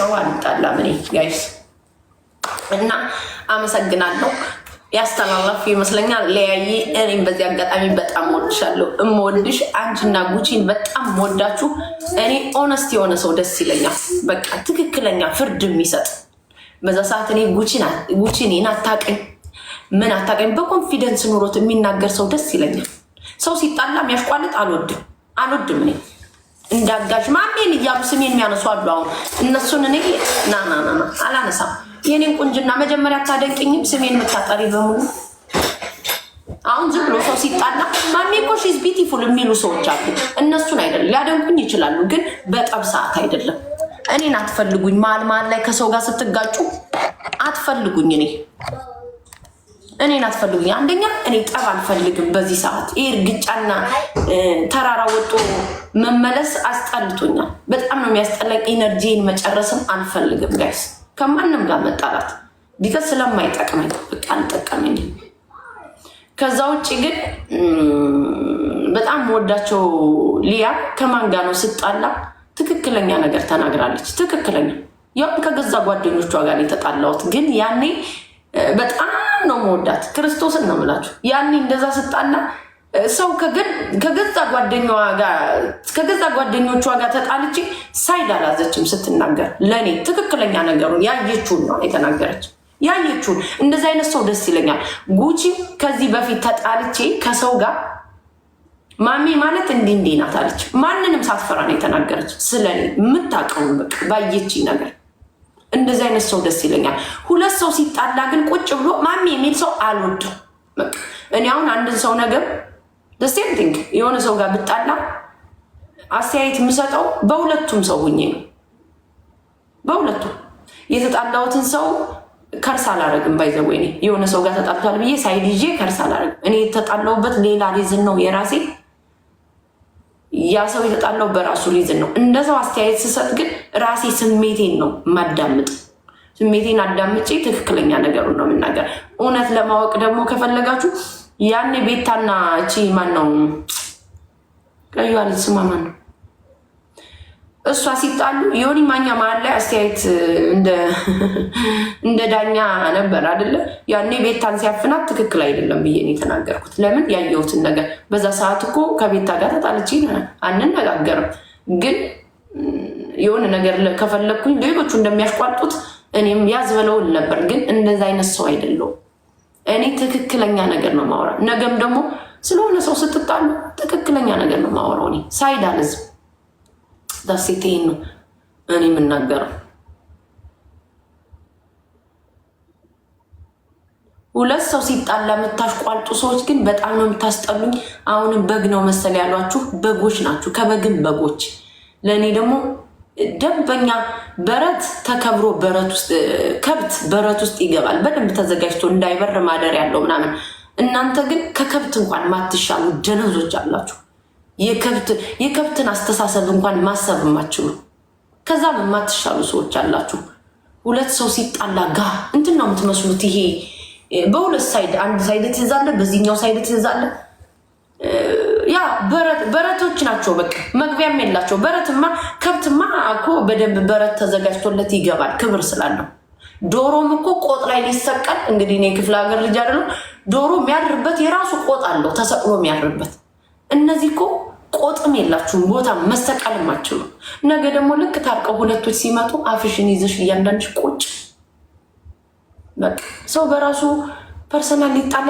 ሰው አልጣላም እኔ ጋይስ እና አመሰግናለሁ። ያስተላልፍ ይመስለኛል ለያይ እኔም በዚህ አጋጣሚ በጣም ወድሻለሁ። እምወድሽ አንቺና ጉቺን በጣም ወዳችሁ። እኔ ኦነስት የሆነ ሰው ደስ ይለኛል። በቃ ትክክለኛ ፍርድ የሚሰጥ በዛ ሰዓት እኔ ጉቺን አታውቅኝ ምን አታውቅኝ በኮንፊደንስ ኑሮት የሚናገር ሰው ደስ ይለኛል። ሰው ሲጣላ የሚያሽቋልጥ አልወድም እኔ እንዳጋዥ ማሜን እያሉ ስሜን የሚያነሱ አሉ። አሁን እነሱን እኔ ና አላነሳም። የኔን ቁንጅና መጀመሪያ አታደንቅኝም? ስሜን የምታጠሪ በሙሉ አሁን ዝም ብሎ ሰው ሲጣላ ማሜ እኮ ሺዝ ቢዩቲፉል የሚሉ ሰዎች አሉ። እነሱን አይደለም ሊያደንቁኝ ይችላሉ፣ ግን በጠብ ሰዓት አይደለም። እኔን አትፈልጉኝ። መሀል ላይ ከሰው ጋር ስትጋጩ አትፈልጉኝ። እኔን አትፈልጉኝ። አንደኛ እኔ ጠብ አልፈልግም። በዚህ ሰዓት ይህ እርግጫና ተራራ ወጦ መመለስ አስጠልቶኛል። በጣም ነው የሚያስጠላኝ። ኢነርጂን መጨረስም አልፈልግም ጋይስ ከማንም ጋር መጣላት ቢከስ ስለማይጠቅመኝ በቃ አልጠቀመኝም። ከዛ ውጭ ግን በጣም ወዳቸው ሊያ ከማን ጋር ነው ስጣላ ትክክለኛ ነገር ተናግራለች። ትክክለኛ ያው ከገዛ ጓደኞቿ ጋር የተጣላሁት ግን ያኔ በጣም ነው መወዳት። ክርስቶስን ነው የምላችሁ። ያኔ እንደዛ ስጣላ ሰው ከገዛ ጓደኞቿ ጋር ተጣልቼ ሳይድ አላዘችም ስትናገር። ለእኔ ትክክለኛ ነገሩን ያየችውን ነው የተናገረች። ያየችውን እንደዚህ አይነት ሰው ደስ ይለኛል። ጉቺ ከዚህ በፊት ተጣልቼ ከሰው ጋር ማሜ ማለት እንዲህ ናት አለች። ማንንም ሳትፈራ ነው የተናገረች። ስለኔ የምታውቀውን በቃ ባየችኝ ነገር እንደዚህ አይነት ሰው ደስ ይለኛል። ሁለት ሰው ሲጣላ ግን ቁጭ ብሎ ማሜ የሚል ሰው አልወድም። በቃ እኔ አሁን አንድን ሰው ነገር ሴም ቲንግ የሆነ ሰው ጋር ብጣላ አስተያየት የምሰጠው በሁለቱም ሰው ሁኜ ነው። በሁለቱም የተጣላሁትን ሰው ከርስ አላረግም። ባይዘው እኔ የሆነ ሰው ጋር ተጣልቷል ብዬ ሳይድ ይዤ ከርስ አላረግም። እኔ የተጣላሁበት ሌላ ሪዝን ነው የራሴ። ያ ሰው የተጣላው በራሱ ሪዝን ነው። እንደዛው አስተያየት ስሰጥ ግን ራሴ ስሜቴን ነው ማዳምጥ። ስሜቴን አዳምጬ ትክክለኛ ነገሩን ነው የምናገር። እውነት ለማወቅ ደግሞ ከፈለጋችሁ ያኔ ቤታና እቺ ማን ነው ቀዩዋ ልጅ ስሟ ማን ነው? እሷ ሲጣሉ ዮኒ ማኛ መሀል ላይ አስተያየት እንደ ዳኛ ነበር አይደለ? ያኔ ቤታን ሲያፍናት ትክክል አይደለም ብዬ ነው የተናገርኩት። ለምን ያየሁትን ነገር በዛ ሰዓት እኮ ከቤታ ጋር ተጣልቼ አንነጋገርም፣ ግን የሆነ ነገር ከፈለግኩኝ ሌሎቹ እንደሚያሽቋጡት እኔም ያዝ በለውል ነበር። ግን እንደዛ አይነት ሰው አይደለሁም። እኔ ትክክለኛ ነገር ነው ማውራ። ነገም ደግሞ ስለሆነ ሰው ስትጣሉ ትክክለኛ ነገር ነው ማውራው። እኔ ሳይድ አልዝም። ዳሴቴን ነው እኔ የምናገረው። ሁለት ሰው ሲጣላ የምታሽቋልጡ ሰዎች ግን በጣም ነው የምታስጠሉኝ። አሁንም በግ ነው መሰል ያሏችሁ በጎች ናችሁ፣ ከበግም በጎች። ለእኔ ደግሞ ደንበኛ በረት ተከብሮ ከብት በረት ውስጥ ይገባል በደንብ ተዘጋጅቶ እንዳይበር ማደር ያለው ምናምን። እናንተ ግን ከከብት እንኳን ማትሻሉ ደነዞች አላችሁ። የከብትን አስተሳሰብ እንኳን ማሰብ የማትችሉ ከዛም የማትሻሉ ሰዎች አላችሁ። ሁለት ሰው ሲጣላ ጋ እንትን ነው የምትመስሉት። ይሄ በሁለት ሳይድ አንድ ሳይድ ትይዛለ፣ በዚህኛው ሳይድ ትይዛለ። ያ በረቶች ናቸው። በቃ መግቢያም የላቸው። በረትማ ከብትማ እኮ በደንብ በረት ተዘጋጅቶለት ይገባል ክብር ስላለው። ዶሮም እኮ ቆጥ ላይ ሊሰቀል እንግዲህ እኔ ክፍለ ሀገር ልጅ አይደለም። ዶሮ የሚያድርበት የራሱ ቆጥ አለው ተሰቅሎ የሚያድርበት። እነዚህ እኮ ቆጥም የላችሁም፣ ቦታ መሰቀልም አትችሉ። ነገ ደግሞ ልክ ታርቀው ሁለቶች ሲመጡ አፍሽን ይዘሽ እያንዳንድሽ ቁጭ። በቃ ሰው በራሱ ፐርሰናል ሊጣላ